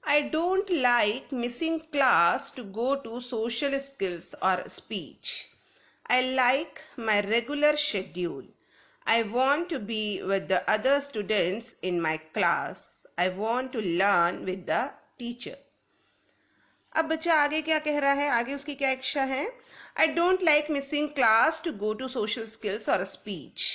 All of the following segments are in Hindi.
I don't like missing class to go to social skills or speech. I like my regular schedule. I want to be with the other students in my class. I want to learn with the teacher. अब बच्चा आगे क्या कह रहा है, आगे उसकी क्या इच्छा है? I don't like missing class to go to social skills or speech.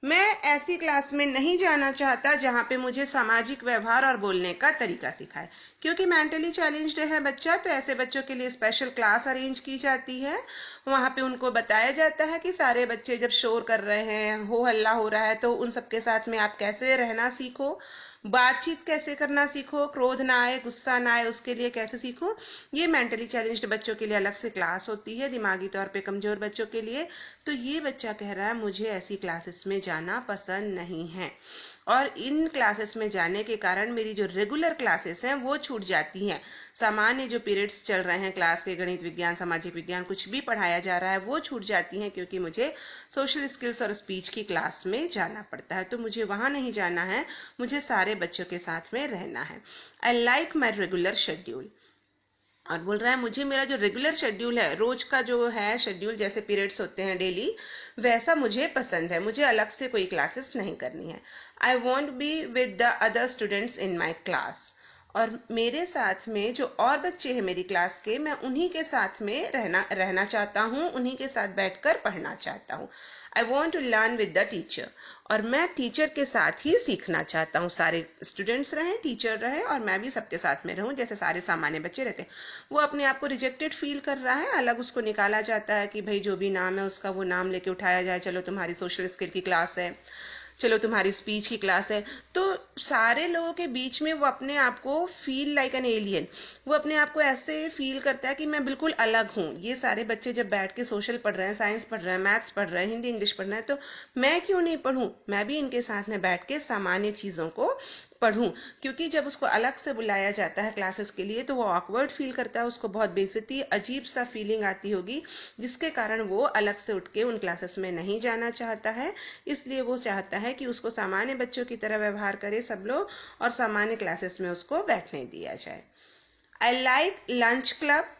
मैं ऐसी क्लास में नहीं जाना चाहता जहां पे मुझे सामाजिक व्यवहार और बोलने का तरीका सिखाए, क्योंकि मेंटली चैलेंज्ड है बच्चा, तो ऐसे बच्चों के लिए स्पेशल क्लास अरेंज की जाती है। वहां पे उनको बताया जाता है कि सारे बच्चे जब शोर कर रहे हैं, हो हल्ला हो रहा है, तो उन सबके साथ में आप कैसे रहना सीखो, बातचीत कैसे करना सीखो, क्रोध ना आए, गुस्सा ना आए, उसके लिए कैसे सीखो। ये मेंटली चैलेंज्ड बच्चों के लिए अलग से क्लास होती है, दिमागी तौर पे कमजोर बच्चों के लिए। तो ये बच्चा कह रहा है मुझे ऐसी क्लासेस में जाना पसंद नहीं है, और इन क्लासेस में जाने के कारण मेरी जो रेगुलर क्लासेस हैं वो छूट जाती हैं। सामान्य जो पीरियड्स चल रहे हैं क्लास के, गणित विज्ञान सामाजिक विज्ञान कुछ भी पढ़ाया जा रहा है, वो छूट जाती हैं, क्योंकि मुझे सोशल स्किल्स और स्पीच की क्लास में जाना पड़ता है। तो मुझे वहां नहीं जाना है, मुझे सारे बच्चों के साथ में रहना है। I like my regular schedule. और बोल रहा है मुझे मेरा जो रेगुलर शेड्यूल है, रोज का जो है शेड्यूल, जैसे पीरियड्स होते हैं डेली, वैसा मुझे पसंद है, मुझे अलग से कोई क्लासेस नहीं करनी है। I want be with the other students in my class. और मेरे साथ में जो और बच्चे हैं मेरी क्लास के, मैं उन्हीं के साथ में रहना चाहता हूँ, उन्हीं के साथ बैठकर पढ़ना चाहता हूँ। I want to learn with the teacher. और मैं टीचर के साथ ही सीखना चाहता हूँ। सारे स्टूडेंट्स रहें, टीचर रहे, और मैं भी सबके साथ में रहूं जैसे सारे सामान्य बच्चे रहते हैं। वो अपने आप को रिजेक्टेड फील कर रहा है, अलग उसको निकाला जाता है कि भाई जो भी नाम है उसका वो नाम लेके उठाया जाए, चलो तुम्हारी सोशल स्किल की क्लास है, चलो तुम्हारी स्पीच की क्लास है। तो सारे लोगों के बीच में वो अपने आप को फील लाइक एन एलियन, वो अपने आप को ऐसे फील करता है कि मैं बिल्कुल अलग हूँ। ये सारे बच्चे जब बैठ के सोशल पढ़ रहे हैं, साइंस पढ़ रहे हैं, मैथ्स पढ़ रहे हैं, हिंदी इंग्लिश पढ़ रहे हैं, तो मैं क्यों नहीं पढ़ूं? मैं भी इनके साथ में बैठ के सामान्य चीजों को पढ़ूं। क्योंकि जब उसको अलग से बुलाया जाता है क्लासेस के लिए, तो वो ऑकवर्ड फील करता है, उसको बहुत बेइज्जती, अजीब सा फीलिंग आती होगी, जिसके कारण वो अलग से उठ के उन क्लासेस में नहीं जाना चाहता है। इसलिए वो चाहता है कि उसको सामान्य बच्चों की तरह व्यवहार करे सब लोग, और सामान्य क्लासेस में उसको बैठने दिया जाए। I like lunch club.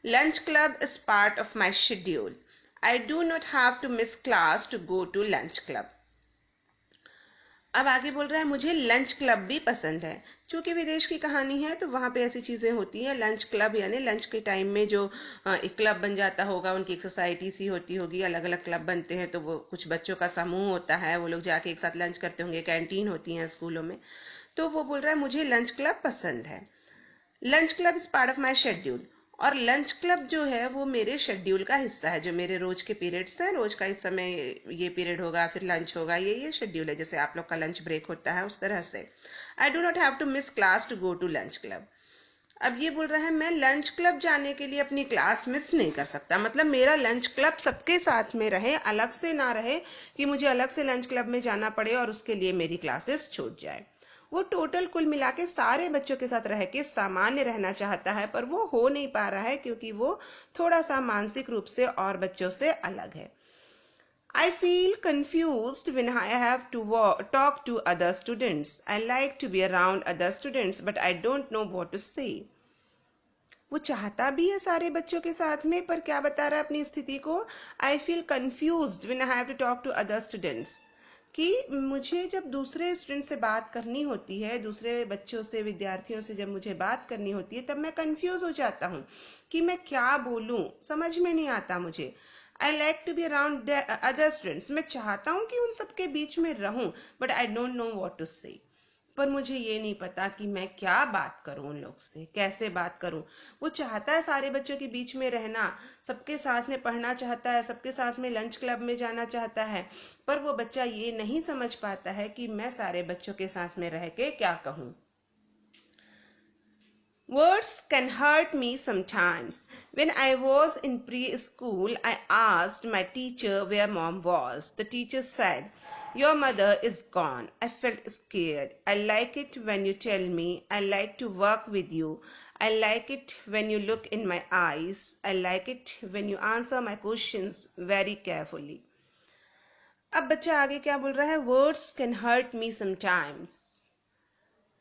Lunch club is part of my schedule. I do not have to miss class to go to lunch club. अब आगे बोल रहा है मुझे लंच क्लब भी पसंद है। चूंकि विदेश की कहानी है, तो वहां पे ऐसी चीजें होती हैं। लंच क्लब यानी लंच के टाइम में जो एक क्लब बन जाता होगा, उनकी एक सोसाइटी सी होती होगी, अलग अलग क्लब बनते हैं, तो वो कुछ बच्चों का समूह होता है, वो लोग जाके एक साथ लंच करते होंगे, कैंटीन होती है स्कूलों में। तो वो बोल रहा है मुझे लंच क्लब पसंद है। Lunch club is part of my schedule. और लंच क्लब जो है वो मेरे शेड्यूल का हिस्सा है, जो मेरे रोज के पीरियड्स हैं, रोज का इस समय ये पीरियड होगा, फिर लंच होगा, ये शेड्यूल है, जैसे आप लोग का लंच ब्रेक होता है उस तरह से। I do not have to miss class to go to lunch club. अब ये बोल रहा है मैं लंच क्लब जाने के लिए अपनी क्लास मिस नहीं कर सकता, मतलब मेरा लंच क्लब सबके साथ में रहे, अलग से ना रहे कि मुझे अलग से लंच क्लब में जाना पड़े और उसके लिए मेरी क्लासेस छूट जाए। वो टोटल कुल मिला के सारे बच्चों के साथ रह के सामान्य रहना चाहता है, पर वो हो नहीं पा रहा है, क्योंकि वो थोड़ा सा मानसिक रूप से और बच्चों से अलग है। I feel confused when I have to talk to other students. I like to be around other students, but I don't know what to say. वो चाहता भी है सारे बच्चों के साथ में, पर क्या बता रहा है अपनी स्थिति को? I feel confuse when I have to talk to other students. कि मुझे जब दूसरे स्टूडेंट से बात करनी होती है, दूसरे बच्चों से, विद्यार्थियों से जब मुझे बात करनी होती है, तब मैं कंफ्यूज हो जाता हूँ कि मैं क्या बोलूँ, समझ में नहीं आता मुझे। I like to be around other students. मैं चाहता हूँ कि उन सबके बीच में रहूं, but I don't know what to say. पर मुझे ये नहीं पता कि मैं क्या बात करूं, उन लोग से कैसे बात करूं। वो चाहता है सारे बच्चों के बीच में रहना, सबके साथ में पढ़ना चाहता है, सबके साथ में लंच क्लब में जाना चाहता है, पर वो बच्चा ये नहीं समझ पाता है कि मैं सारे बच्चों के साथ में रह के क्या कहूं। Words can hurt me sometimes. When I was in preschool, I asked my teacher where mom was. The teacher said, "Your mother is gone." I felt scared. I like it when you tell me. I like to work with you. I like it when you look in my eyes. I like it when you answer my questions very carefully. अब बच्चा आगे क्या बोल रहा है? Words can hurt me sometimes.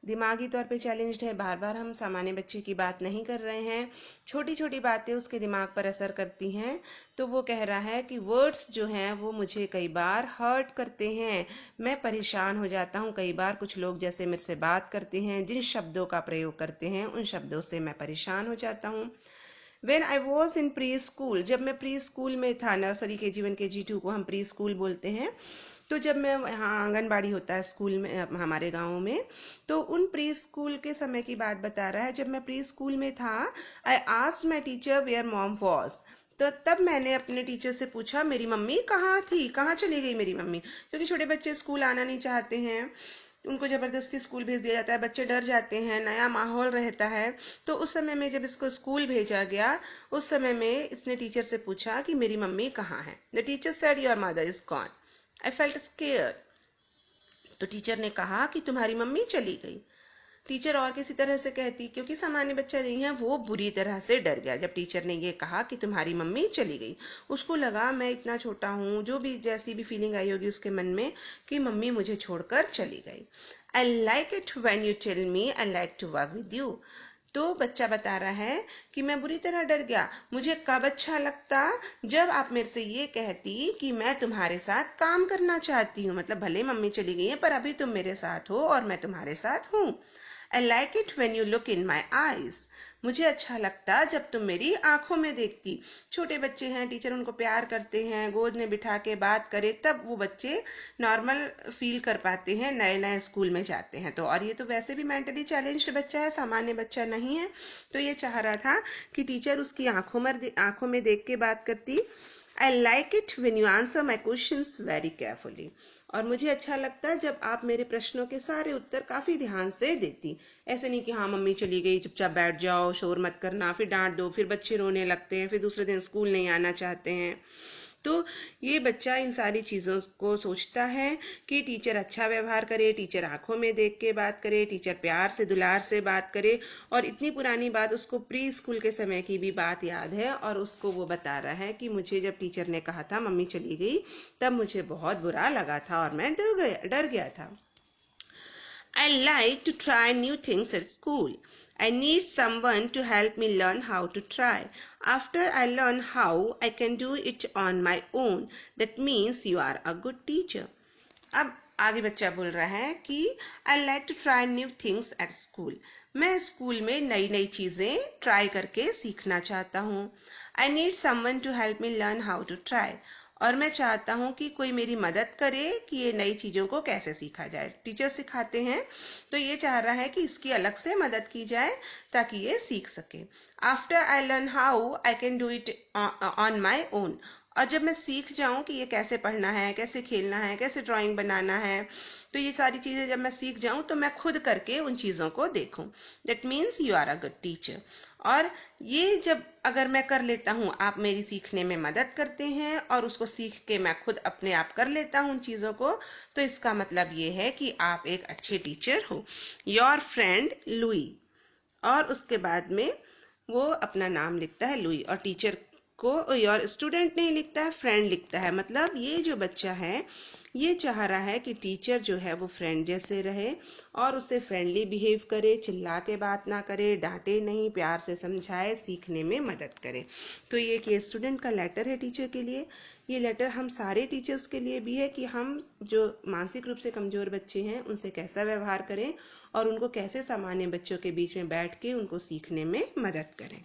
दिमागी तौर पे चैलेंज्ड है, बार बार हम सामान्य बच्चे की बात नहीं कर रहे हैं, छोटी छोटी बातें उसके दिमाग पर असर करती हैं। तो वो कह रहा है कि वर्ड्स जो हैं वो मुझे कई बार हर्ट करते हैं, मैं परेशान हो जाता हूँ। कई बार कुछ लोग जैसे मेरे से बात करते हैं, जिन शब्दों का प्रयोग करते हैं उन शब्दों से मैं परेशान हो जाता हूँ। When I was in pre school, जब मैं प्री स्कूल में था, नर्सरी KG1 KG2 को हम प्री स्कूल बोलते हैं, तो जब मैं यहाँ आंगनबाड़ी होता है स्कूल में हमारे गाँव में, तो उन प्री स्कूल के समय की बात बता रहा है। जब मैं प्री स्कूल में था, I asked my teacher where mom was, तो तब मैंने अपने टीचर से पूछा मेरी मम्मी कहाँ थी, कहाँ चली गई मेरी मम्मी। क्योंकि छोटे बच्चे स्कूल आना नहीं चाहते हैं, उनको ज़बरदस्ती स्कूल भेज दिया जाता है, बच्चे डर जाते हैं, नया माहौल रहता है। तो उस समय में जब इसको स्कूल भेजा गया, उस समय में इसने टीचर से पूछा कि मेरी मम्मी कहाँ है। The teacher said your mother is gone. I felt scared. तो टीचर ने कहा कि तुम्हारी मम्मी चली गई। टीचर और किसी तरह से कहती, क्योंकि सामान्य बच्चा नहीं है, वो बुरी तरह से डर गया जब टीचर ने ये कहा कि तुम्हारी मम्मी चली गई। उसको लगा मैं इतना छोटा हूँ, जो भी जैसी भी फीलिंग आई होगी उसके मन में कि मम्मी मुझे छोड़कर चली गई। I like it when you tell me I like to work with you. तो बच्चा बता रहा है कि मैं बुरी तरह डर गया, मुझे कब अच्छा लगता, जब आप मेरे से ये कहती कि मैं तुम्हारे साथ काम करना चाहती हूँ। मतलब भले मम्मी चली गई है पर अभी तुम मेरे साथ हो और मैं तुम्हारे साथ हूँ। I like it when you look in my eyes. मुझे अच्छा लगता जब तुम मेरी आंखों में देखती। छोटे बच्चे हैं, टीचर उनको प्यार करते हैं, गोद में बिठा के बात करे, तब वो बच्चे नॉर्मल फील कर पाते हैं, नए नए स्कूल में जाते हैं तो। और ये तो वैसे भी मेंटली चैलेंज्ड बच्चा है, सामान्य बच्चा नहीं है। तो ये चाह रहा था कि टीचर उसकी आंखों में देख के बात करती। आई like it when you answer my questions very carefully. और मुझे अच्छा लगता है जब आप मेरे प्रश्नों के सारे उत्तर काफी ध्यान से देती। ऐसे नहीं कि हाँ मम्मी चली गई चुपचाप बैठ जाओ, शोर मत करना, फिर डांट दो, फिर बच्चे रोने लगते हैं, फिर दूसरे दिन स्कूल नहीं आना चाहते हैं। तो ये बच्चा इन सारी चीज़ों को सोचता है कि टीचर अच्छा व्यवहार करे, टीचर आंखों में देख के बात करे, टीचर प्यार से दुलार से बात करे। और इतनी पुरानी बात, उसको प्री स्कूल के समय की भी बात याद है, और उसको वो बता रहा है कि मुझे जब टीचर ने कहा था मम्मी चली गई, तब मुझे बहुत बुरा लगा था और मैं डर गया था। I like to try new things at school. I need someone to help me learn how to try. After I learn how, I can do it on my own. That means you are a good teacher. अब आगे बच्चा बोल रहा है कि I like to try new things at school. मैं स्कूल में नई नई चीज़ें ट्राई करके सीखना चाहता हूँ। I need someone to help me learn how to try. और मैं चाहता हूँ कि कोई मेरी मदद करे कि ये नई चीज़ों को कैसे सीखा जाए। टीचर सिखाते हैं तो ये चाह रहा है कि इसकी अलग से मदद की जाए ताकि ये सीख सके। After I learn how I can do it on my own. और जब मैं सीख जाऊं कि ये कैसे पढ़ना है, कैसे खेलना है, कैसे ड्राइंग बनाना है, तो ये सारी चीज़ें जब मैं सीख जाऊं तो मैं खुद करके उन चीज़ों को देखूं। That means you are a good teacher. और ये जब अगर मैं कर लेता हूँ, आप मेरी सीखने में मदद करते हैं और उसको सीख के मैं खुद अपने आप कर लेता हूँ उन चीज़ों को, तो इसका मतलब ये है कि आप एक अच्छे टीचर हो। Your friend Louis. और उसके बाद में वो अपना नाम लिखता है लुई, और टीचर को योर स्टूडेंट नहीं लिखता है, फ्रेंड लिखता है। मतलब ये जो बच्चा है ये चाह रहा है कि टीचर जो है वो फ्रेंड जैसे रहे और उससे फ्रेंडली बिहेव करे, चिल्ला के बात ना करे, डांटे नहीं, प्यार से समझाए, सीखने में मदद करे। तो ये कि स्टूडेंट का लेटर है टीचर के लिए। ये लेटर हम सारे टीचर्स के लिए भी है कि हम जो मानसिक रूप से कमजोर बच्चे हैं उनसे कैसा व्यवहार करें और उनको कैसे सामान्य बच्चों के बीच में बैठ के उनको सीखने में मदद करें।